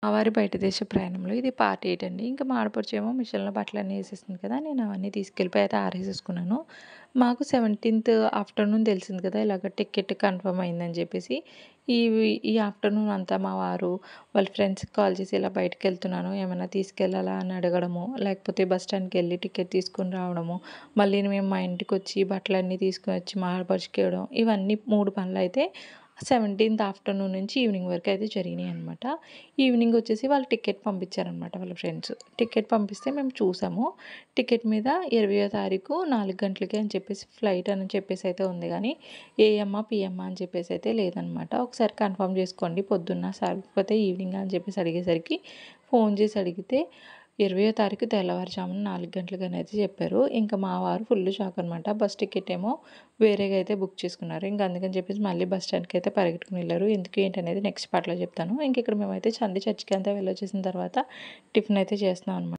మా వారి బయట దేశ ప్రయాణంలో ఇది పార్ట్ 8 అండి. ఇంకా మా ఆడపడుచేమో మిషన్‌లో బట్టలన్నీ ఏసేసింది కదా! నేను అవన్నీ తీసుకెళ్ళిపోయి అయితే ఆరేసేసుకున్నాను. మాకు 17థ్ ఆఫ్టర్‌నూన్ తెలిసింది కదా! ఇలాగ టికెట్ కన్ఫర్మ్ అయిందని చెప్పేసి. ఈ ఆఫ్టర్‌నూన్ అంతా మా వారు వాళ్ళ ఫ్రెండ్స్‌కి కాల్ చేసి ఇలా బయటికెళ్తున్నాను ఏమన్నా తీసుకెళ్ళాలా అని అడగడము, లేకపోతే బస్ స్టాండ్‌కెళ్ళి టికెట్ తీసుకొని రావడము, మళ్ళీ మేము మా ఇంటికొచ్చి బట్టలన్నీ తీసుకొనొచ్చి మా ఆడపడుచుకి ఇవ్వడం, ఇవన్నీ 3 పనులైతే 17థ్ ఆఫ్టర్‌నూన్ నుంచి ఈవినింగ్ వరకు అయితే జరిగినాయనమాట. ఈవినింగ్ వచ్చేసి వాళ్ళు టికెట్ పంపించారనమాట వాళ్ళ ఫ్రెండ్స్. టికెట్ పంపిస్తే మేము చూసాము. టికెట్ మీద 20వ తారీఖు 4 గంటలకి అని చెప్పేసి ఫ్లైట్ అని చెప్పేసి అయితే ఉంది గానీ, ఏఎమ్మా, పీఎమ్మా అని చెప్పేసి అయితే లేదనమాట. ఒకసారి కన్ఫర్మ్ చేసుకోండి పొద్దున్న లేకపోతే ఈవినింగా అని చెప్పేసి అడిగేసరికి ఫోన్ చేసి అడిగితే 20వ తారీఖు తెల్లవారుజామున 4 గంటలకని అయితే చెప్పారు. ఇంకా మా వారు ఫుల్ షాక్ అనమాట. బస్ టికెట్ ఏమో వేరేగా అయితే బుక్ చేసుకున్నారు. ఇంక అందుకని చెప్పేసి మళ్ళీ బస్ స్టాండ్‌కి అయితే పరిగెట్టుకొని వెళ్లారు. ఎందుకు ఏంటనేది నెక్స్ట్ పార్ట్‌లో చెప్తాను. ఇంక ఇక్కడ మేమైతే చర్చికి అంతా వెళ్ళొచ్చేసిన తర్వాత టిఫిన్ అయితే చేస్తున్నాం అనమాట.